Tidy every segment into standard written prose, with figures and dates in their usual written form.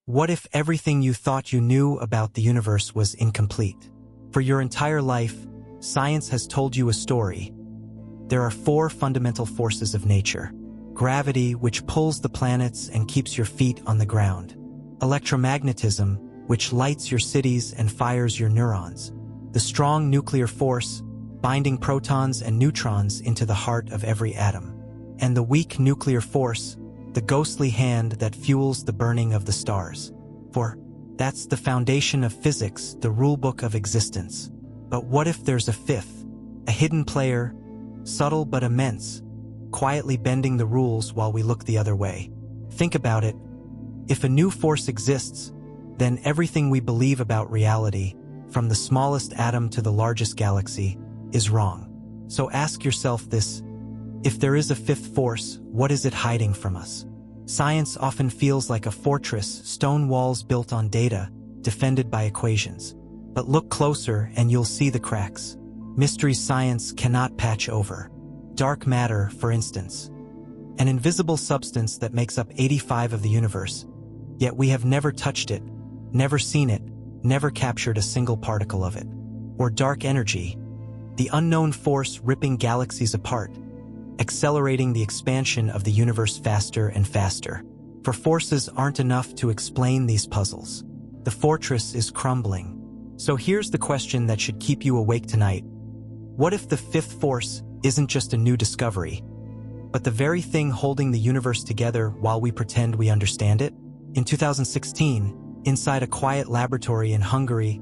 What if everything you thought you knew about the universe was incomplete? For your entire life, science has told you a story. There are 4 fundamental forces of nature. Gravity, which pulls the planets and keeps your feet on the ground. Electromagnetism, which lights your cities and fires your neurons. The strong nuclear force, binding protons and neutrons into the heart of every atom. And the weak nuclear force, the ghostly hand that fuels the burning of the stars. For that's the foundation of physics, the rulebook of existence. But what if there's a 5th, a hidden player, subtle but immense, quietly bending the rules while we look the other way? Think about it. If a new force exists, then everything we believe about reality, from the smallest atom to the largest galaxy, is wrong. So ask yourself this: if there is a 5th force, what is it hiding from us? Science often feels like a fortress, stone walls built on data, defended by equations. But look closer and you'll see the cracks. Mysteries science cannot patch over. Dark matter, for instance. An invisible substance that makes up 85% of the universe, yet we have never touched it, never seen it, never captured a single particle of it. Or dark energy, the unknown force ripping galaxies apart, accelerating the expansion of the universe faster and faster. For forces aren't enough to explain these puzzles. The fortress is crumbling. So here's the question that should keep you awake tonight. What if the 5th force isn't just a new discovery, but the very thing holding the universe together while we pretend we understand it? In 2016, inside a quiet laboratory in Hungary,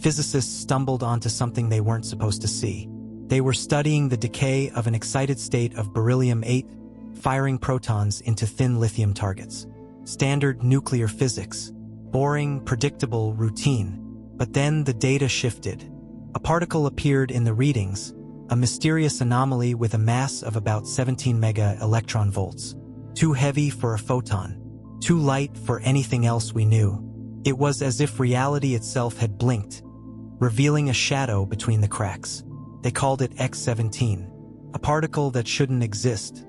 physicists stumbled onto something they weren't supposed to see. They were studying the decay of an excited state of beryllium-8, firing protons into thin lithium targets. Standard nuclear physics. Boring, predictable, routine. But then the data shifted. A particle appeared in the readings, a mysterious anomaly with a mass of about 17 mega-electron volts. Too heavy for a photon. Too light for anything else we knew. It was as if reality itself had blinked, revealing a shadow between the cracks. They called it X-17, a particle that shouldn't exist.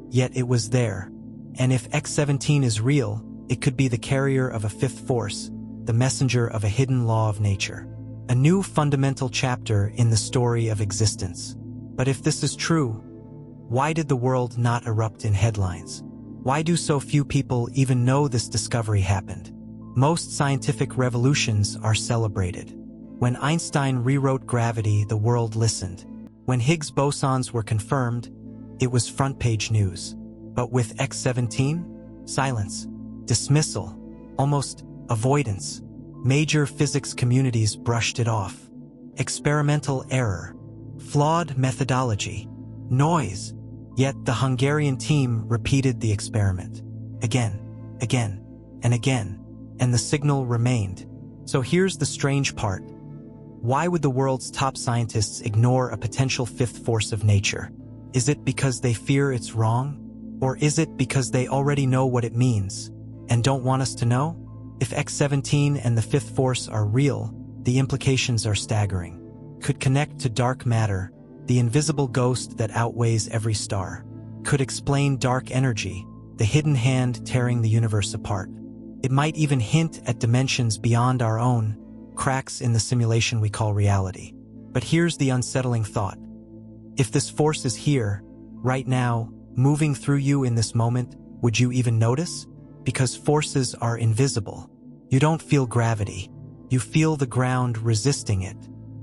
Yet it was there. And if X-17 is real, it could be the carrier of a 5th force, the messenger of a hidden law of nature. A new fundamental chapter in the story of existence. But if this is true, why did the world not erupt in headlines? Why do so few people even know this discovery happened? Most scientific revolutions are celebrated. When Einstein rewrote gravity, the world listened. When Higgs bosons were confirmed, it was front-page news. But with X-17, silence, dismissal, almost avoidance. Major physics communities brushed it off. Experimental error, flawed methodology, noise. Yet the Hungarian team repeated the experiment. Again, and again, and the signal remained. So here's the strange part. Why would the world's top scientists ignore a potential 5th force of nature? Is it because they fear it's wrong? Or is it because they already know what it means and don't want us to know? If X-17 and the 5th force are real, the implications are staggering. Could connect to dark matter, the invisible ghost that outweighs every star. Could explain dark energy, the hidden hand tearing the universe apart. It might even hint at dimensions beyond our own, cracks in the simulation we call reality. But here's the unsettling thought. If this force is here, right now, moving through you in this moment, would you even notice? Because forces are invisible. You don't feel gravity. You feel the ground resisting it.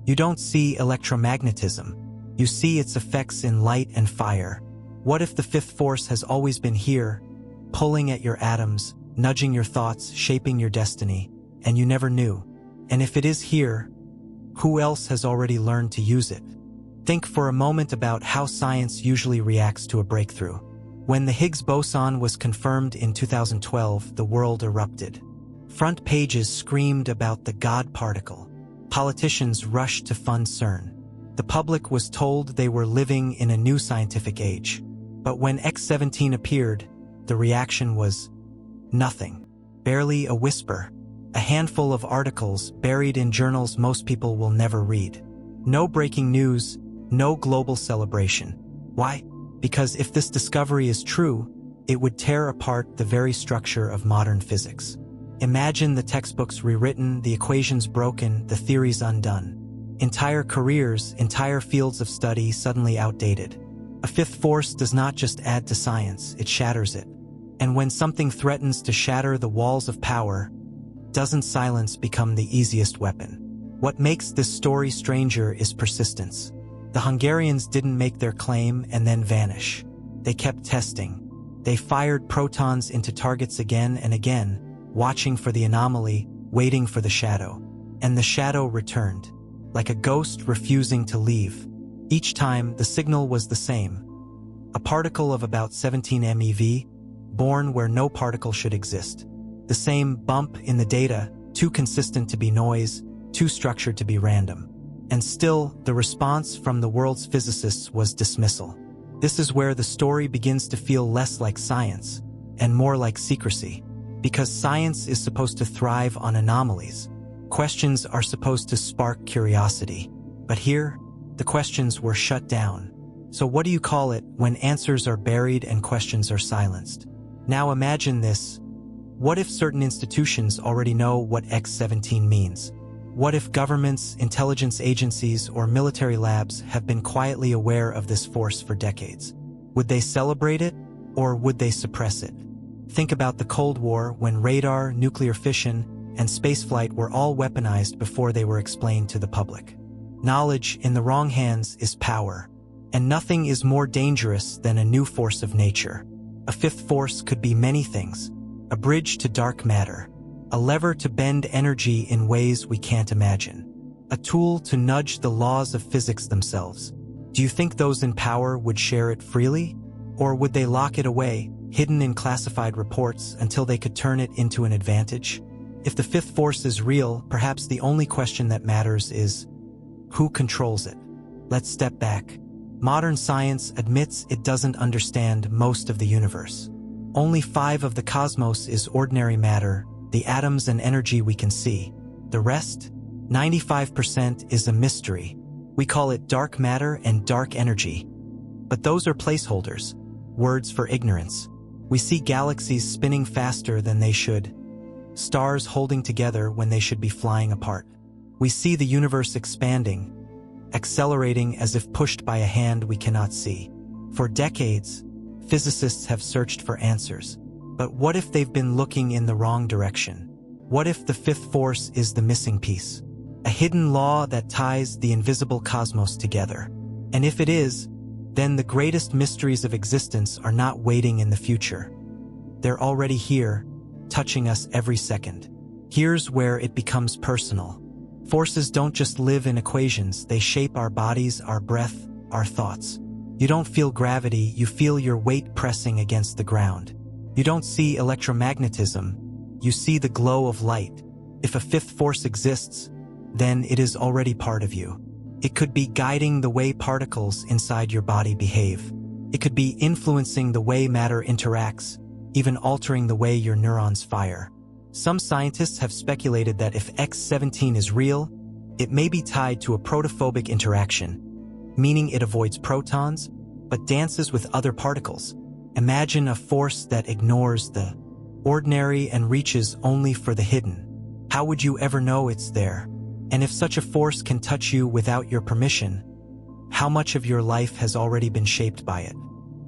You don't see electromagnetism. You see its effects in light and fire. What if the 5th force has always been here, pulling at your atoms, nudging your thoughts, shaping your destiny, and you never knew? And if it is here, who else has already learned to use it? Think for a moment about how science usually reacts to a breakthrough. When the Higgs boson was confirmed in 2012, the world erupted. Front pages screamed about the God particle. Politicians rushed to fund CERN. The public was told they were living in a new scientific age. But when X-17 appeared, the reaction was nothing. Barely a whisper. A handful of articles buried in journals most people will never read. No breaking news, no global celebration. Why? Because if this discovery is true, it would tear apart the very structure of modern physics. Imagine the textbooks rewritten, the equations broken, the theories undone. Entire careers, entire fields of study suddenly outdated. A fifth force does not just add to science, it shatters it. And when something threatens to shatter the walls of power, doesn't silence become the easiest weapon? What makes this story stranger is persistence. The Hungarians didn't make their claim and then vanish. They kept testing. They fired protons into targets again and again, watching for the anomaly, waiting for the shadow. And the shadow returned, like a ghost refusing to leave. Each time, the signal was the same. A particle of about 17 MeV, born where no particle should exist. The same bump in the data, too consistent to be noise, too structured to be random. And still, the response from the world's physicists was dismissal. This is where the story begins to feel less like science, and more like secrecy. Because science is supposed to thrive on anomalies. Questions are supposed to spark curiosity. But here, the questions were shut down. So what do you call it when answers are buried and questions are silenced? Now imagine this. What if certain institutions already know what X-17 means? What if governments, intelligence agencies, or military labs have been quietly aware of this force for decades? Would they celebrate it, or would they suppress it? Think about the Cold War, when radar, nuclear fission, and spaceflight were all weaponized before they were explained to the public. Knowledge in the wrong hands is power, and nothing is more dangerous than a new force of nature. A fifth force could be many things: a bridge to dark matter, a lever to bend energy in ways we can't imagine, a tool to nudge the laws of physics themselves. Do you think those in power would share it freely? Or would they lock it away, hidden in classified reports, until they could turn it into an advantage? If the fifth force is real, perhaps the only question that matters is, who controls it? Let's step back. Modern science admits it doesn't understand most of the universe. Only 5% of the cosmos is ordinary matter, the atoms and energy we can see. The rest, 95%, is a mystery. We call it dark matter and dark energy. But those are placeholders, words for ignorance. We see galaxies spinning faster than they should, stars holding together when they should be flying apart. We see the universe expanding, accelerating as if pushed by a hand we cannot see. For decades, physicists have searched for answers. But what if they've been looking in the wrong direction? What if the fifth force is the missing piece? A hidden law that ties the invisible cosmos together. And if it is, then the greatest mysteries of existence are not waiting in the future. They're already here, touching us every second. Here's where it becomes personal. Forces don't just live in equations, they shape our bodies, our breath, our thoughts. You don't feel gravity, you feel your weight pressing against the ground. You don't see electromagnetism, you see the glow of light. If a fifth force exists, then it is already part of you. It could be guiding the way particles inside your body behave. It could be influencing the way matter interacts, even altering the way your neurons fire. Some scientists have speculated that if X-17 is real, it may be tied to a protophobic interaction, meaning it avoids protons, but dances with other particles. Imagine a force that ignores the ordinary and reaches only for the hidden. How would you ever know it's there? And if such a force can touch you without your permission, how much of your life has already been shaped by it?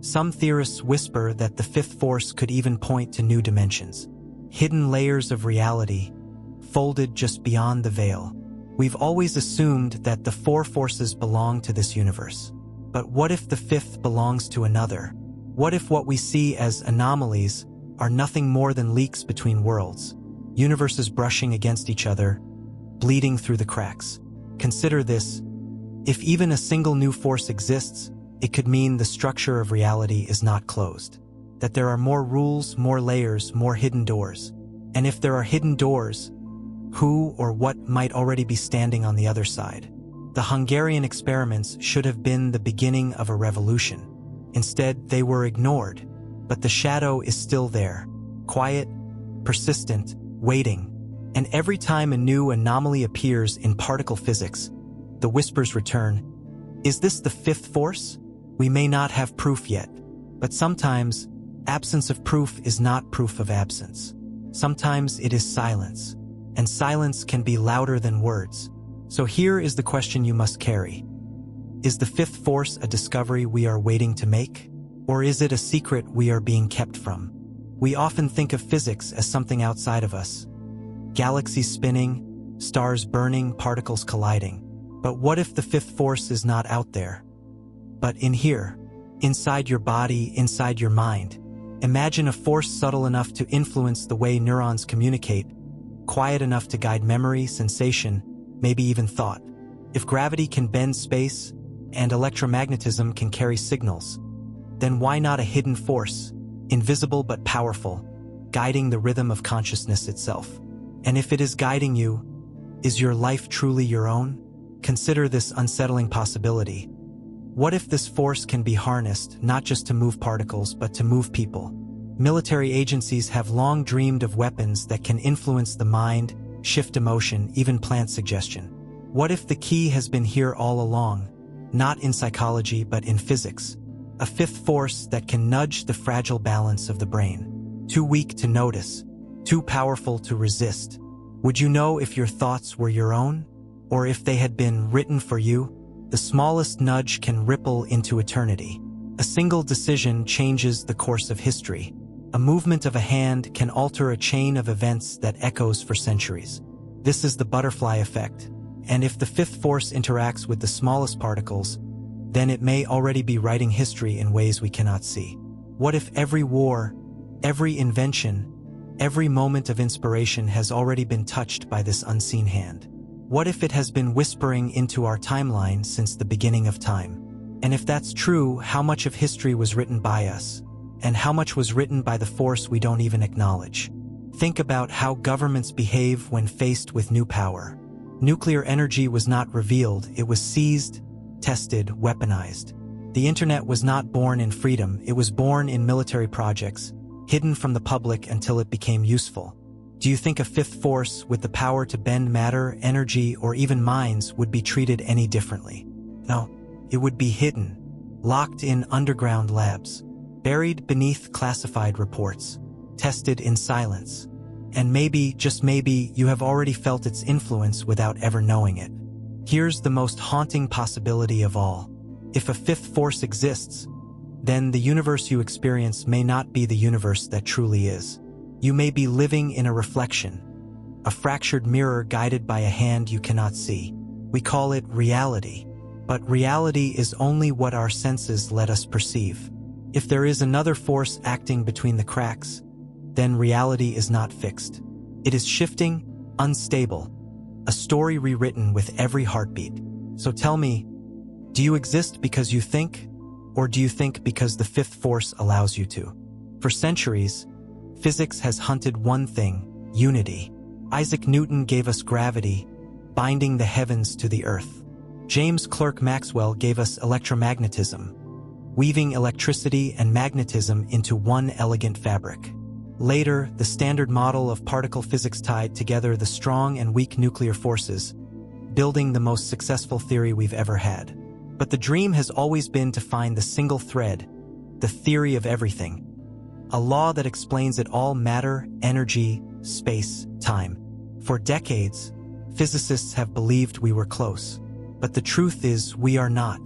Some theorists whisper that the fifth force could even point to new dimensions, hidden layers of reality, folded just beyond the veil. We've always assumed that the 4 forces belong to this universe. But what if the fifth belongs to another? What if what we see as anomalies are nothing more than leaks between worlds, universes brushing against each other, bleeding through the cracks? Consider this. If even a single new force exists, it could mean the structure of reality is not closed, that there are more rules, more layers, more hidden doors. And if there are hidden doors, who or what might already be standing on the other side? The Hungarian experiments should have been the beginning of a revolution. Instead, they were ignored, but the shadow is still there, quiet, persistent, waiting. And every time a new anomaly appears in particle physics, the whispers return. Is this the fifth force? We may not have proof yet, but sometimes absence of proof is not proof of absence. Sometimes it is silence, and silence can be louder than words. So here is the question you must carry. Is the fifth force a discovery we are waiting to make? Or is it a secret we are being kept from? We often think of physics as something outside of us. Galaxies spinning, stars burning, particles colliding. But what if the fifth force is not out there, but in here, inside your body, inside your mind? Imagine a force subtle enough to influence the way neurons communicate, quiet enough to guide memory, sensation, maybe even thought. If gravity can bend space and electromagnetism can carry signals, then why not a hidden force, invisible but powerful, guiding the rhythm of consciousness itself? And if it is guiding you, is your life truly your own? Consider this unsettling possibility. What if this force can be harnessed not just to move particles but to move people? Military agencies have long dreamed of weapons that can influence the mind, shift emotion, even plant suggestion. What if the key has been here all along, not in psychology but in physics? A fifth force that can nudge the fragile balance of the brain. Too weak to notice, too powerful to resist. Would you know if your thoughts were your own? Or if they had been written for you? The smallest nudge can ripple into eternity. A single decision changes the course of history. A movement of a hand can alter a chain of events that echoes for centuries. This is the butterfly effect. And if the fifth force interacts with the smallest particles, then it may already be writing history in ways we cannot see. What if every war, every invention, every moment of inspiration has already been touched by this unseen hand? What if it has been whispering into our timeline since the beginning of time? And if that's true, how much of history was written by us? And how much was written by the force we don't even acknowledge? Think about how governments behave when faced with new power. Nuclear energy was not revealed, it was seized, tested, weaponized. The internet was not born in freedom, it was born in military projects, hidden from the public until it became useful. Do you think a fifth force with the power to bend matter, energy, or even minds would be treated any differently? No, it would be hidden, locked in underground labs, buried beneath classified reports, tested in silence. And maybe, just maybe, you have already felt its influence without ever knowing it. Here's the most haunting possibility of all. If a fifth force exists, then the universe you experience may not be the universe that truly is. You may be living in a reflection, a fractured mirror guided by a hand you cannot see. We call it reality, but reality is only what our senses let us perceive. If there is another force acting between the cracks, then reality is not fixed. It is shifting, unstable, a story rewritten with every heartbeat. So tell me, do you exist because you think, or do you think because the fifth force allows you to? For centuries, physics has hunted one thing: unity. Isaac Newton gave us gravity, binding the heavens to the earth. James Clerk Maxwell gave us electromagnetism, weaving electricity and magnetism into one elegant fabric. Later, the standard model of particle physics tied together the strong and weak nuclear forces, building the most successful theory we've ever had. But the dream has always been to find the single thread, the theory of everything, a law that explains it all: matter, energy, space, time. For decades, physicists have believed we were close. But the truth is, we are not.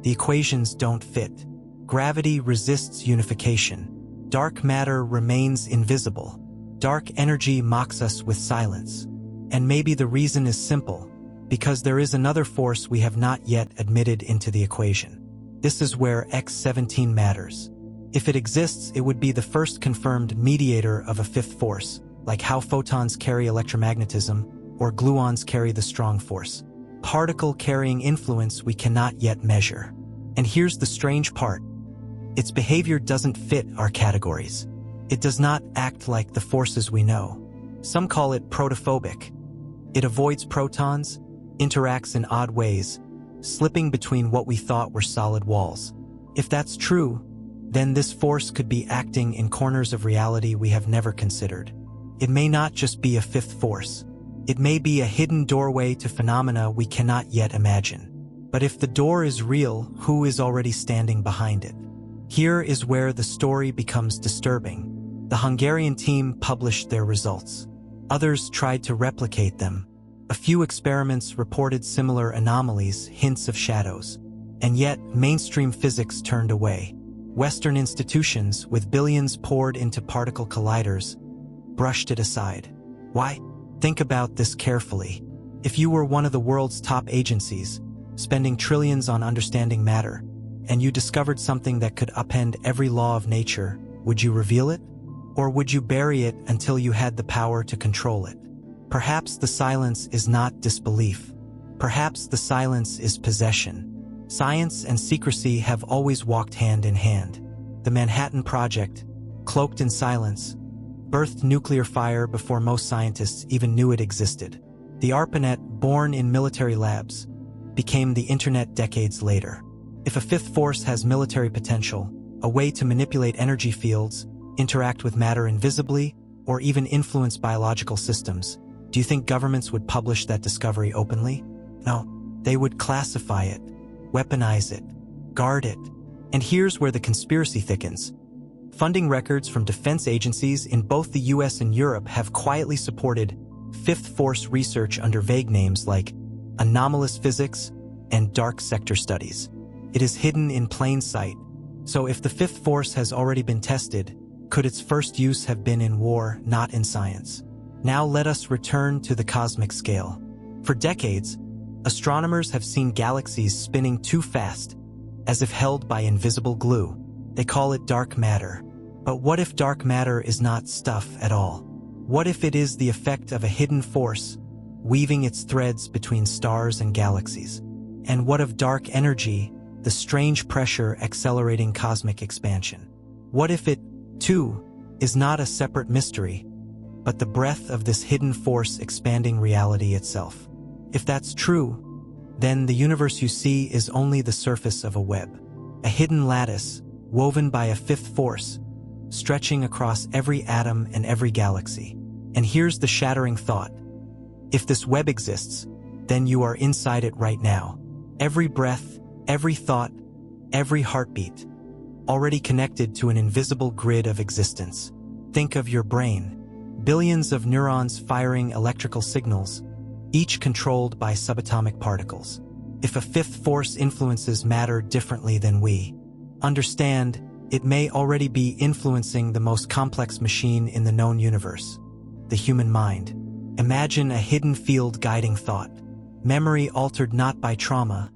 The equations don't fit. Gravity resists unification. Dark matter remains invisible. Dark energy mocks us with silence. And maybe the reason is simple: because there is another force we have not yet admitted into the equation. This is where X-17 matters. If it exists, it would be the first confirmed mediator of a fifth force, like how photons carry electromagnetism, or gluons carry the strong force. Particle carrying influence we cannot yet measure. And here's the strange part: its behavior doesn't fit our categories. It does not act like the forces we know. Some call it protophobic. It avoids protons, interacts in odd ways, slipping between what we thought were solid walls. If that's true, then this force could be acting in corners of reality we have never considered. It may not just be a fifth force. It may be a hidden doorway to phenomena we cannot yet imagine. But if the door is real, who is already standing behind it? Here is where the story becomes disturbing. The Hungarian team published their results. Others tried to replicate them. A few experiments reported similar anomalies, hints of shadows. And yet, mainstream physics turned away. Western institutions, with billions poured into particle colliders, brushed it aside. Why? Think about this carefully. If you were one of the world's top agencies, spending trillions on understanding matter, and you discovered something that could upend every law of nature, would you reveal it? Or would you bury it until you had the power to control it? Perhaps the silence is not disbelief. Perhaps the silence is possession. Science and secrecy have always walked hand in hand. The Manhattan Project, cloaked in silence, birthed nuclear fire before most scientists even knew it existed. The ARPANET, born in military labs, became the internet decades later. If a fifth force has military potential, a way to manipulate energy fields, interact with matter invisibly, or even influence biological systems, do you think governments would publish that discovery openly? No, they would classify it, weaponize it, guard it. And here's where the conspiracy thickens. Funding records from defense agencies in both the US and Europe have quietly supported fifth force research under vague names like anomalous physics and dark sector studies. It is hidden in plain sight. So if the fifth force has already been tested, could its first use have been in war, not in science? Now let us return to the cosmic scale. For decades, astronomers have seen galaxies spinning too fast, as if held by invisible glue. They call it dark matter. But what if dark matter is not stuff at all? What if it is the effect of a hidden force, weaving its threads between stars and galaxies? And what of dark energy, the strange pressure accelerating cosmic expansion? What if it, too, is not a separate mystery, but the breath of this hidden force expanding reality itself? If that's true, then the universe you see is only the surface of a web, a hidden lattice woven by a fifth force, stretching across every atom and every galaxy. And here's the shattering thought. If this web exists, then you are inside it right now. Every breath, every thought, every heartbeat, already connected to an invisible grid of existence. Think of your brain. Billions of neurons firing electrical signals, each controlled by subatomic particles. If a fifth force influences matter differently than we understand, it may already be influencing the most complex machine in the known universe, the human mind. Imagine a hidden field guiding thought, memory altered not by trauma,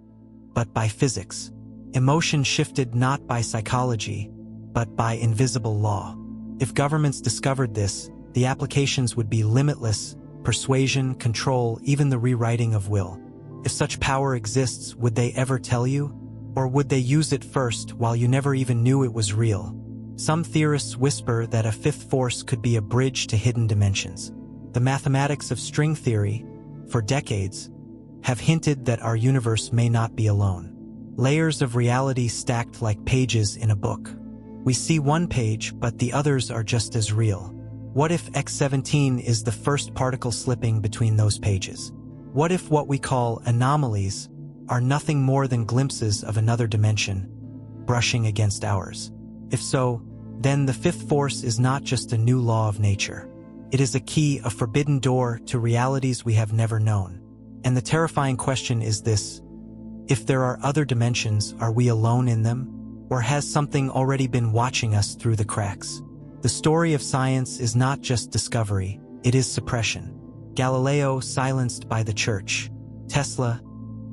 but by physics, emotion shifted not by psychology, but by invisible law. If governments discovered this, the applications would be limitless: persuasion, control, even the rewriting of will. If such power exists, would they ever tell you? Or would they use it first while you never even knew it was real? Some theorists whisper that a fifth force could be a bridge to hidden dimensions. The mathematics of string theory, for decades, have hinted that our universe may not be alone. Layers of reality stacked like pages in a book. We see one page, but the others are just as real. What if X17 is the first particle slipping between those pages? What if what we call anomalies are nothing more than glimpses of another dimension, brushing against ours? If so, then the fifth force is not just a new law of nature. It is a key, a forbidden door to realities we have never known. And the terrifying question is this: if there are other dimensions, are we alone in them? Or has something already been watching us through the cracks? The story of science is not just discovery, it is suppression. Galileo silenced by the church. Tesla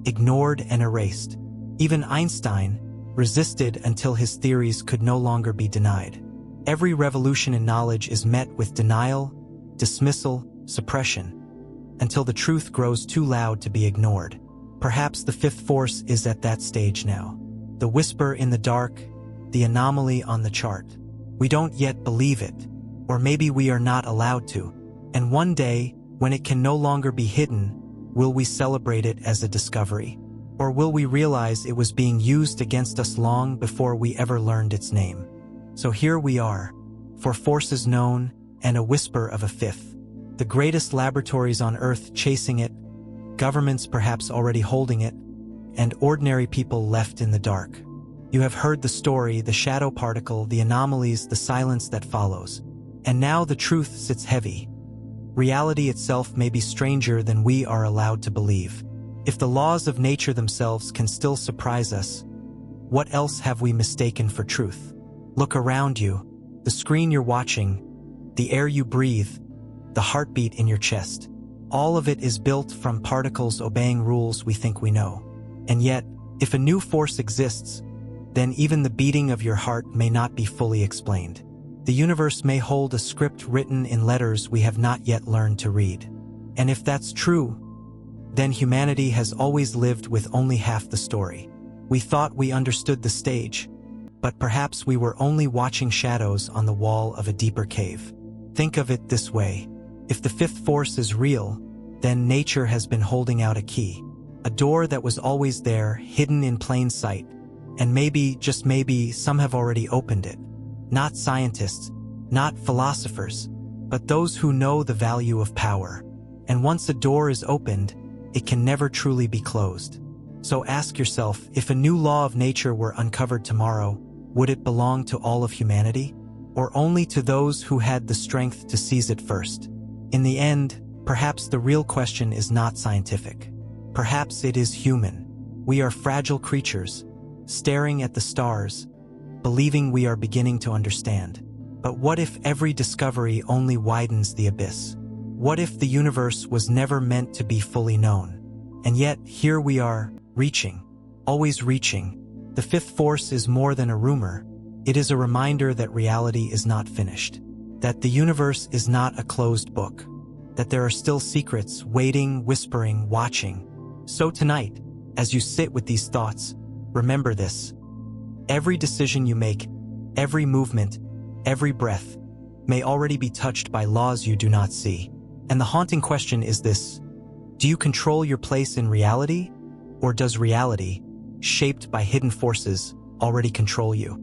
ignored and erased. Even Einstein resisted until his theories could no longer be denied. Every revolution in knowledge is met with denial, dismissal, suppression, until the truth grows too loud to be ignored. Perhaps the fifth force is at that stage now. The whisper in the dark, the anomaly on the chart. We don't yet believe it, or maybe we are not allowed to. And one day, when it can no longer be hidden, will we celebrate it as a discovery? Or will we realize it was being used against us long before we ever learned its name? So here we are, four forces known, and a whisper of a fifth. The greatest laboratories on Earth chasing it, governments perhaps already holding it, and ordinary people left in the dark. You have heard the story, the shadow particle, the anomalies, the silence that follows. And now the truth sits heavy. Reality itself may be stranger than we are allowed to believe. If the laws of nature themselves can still surprise us, what else have we mistaken for truth? Look around you, the screen you're watching, the air you breathe, the heartbeat in your chest. All of it is built from particles obeying rules we think we know. And yet, if a new force exists, then even the beating of your heart may not be fully explained. The universe may hold a script written in letters we have not yet learned to read. And if that's true, then humanity has always lived with only half the story. We thought we understood the stage, but perhaps we were only watching shadows on the wall of a deeper cave. Think of it this way. If the fifth force is real, then nature has been holding out a key. A door that was always there, hidden in plain sight. And maybe, just maybe, some have already opened it. Not scientists, not philosophers, but those who know the value of power. And once a door is opened, it can never truly be closed. So ask yourself, if a new law of nature were uncovered tomorrow, would it belong to all of humanity? Or only to those who had the strength to seize it first? In the end, perhaps the real question is not scientific. Perhaps it is human. We are fragile creatures, staring at the stars, believing we are beginning to understand. But what if every discovery only widens the abyss? What if the universe was never meant to be fully known? And yet, here we are, reaching, always reaching. The fifth force is more than a rumor. It is a reminder that reality is not finished, that the universe is not a closed book, that there are still secrets waiting, whispering, watching. So tonight, as you sit with these thoughts, remember this. Every decision you make, every movement, every breath, may already be touched by laws you do not see. And the haunting question is this: do you control your place in reality? Or does reality, shaped by hidden forces, already control you?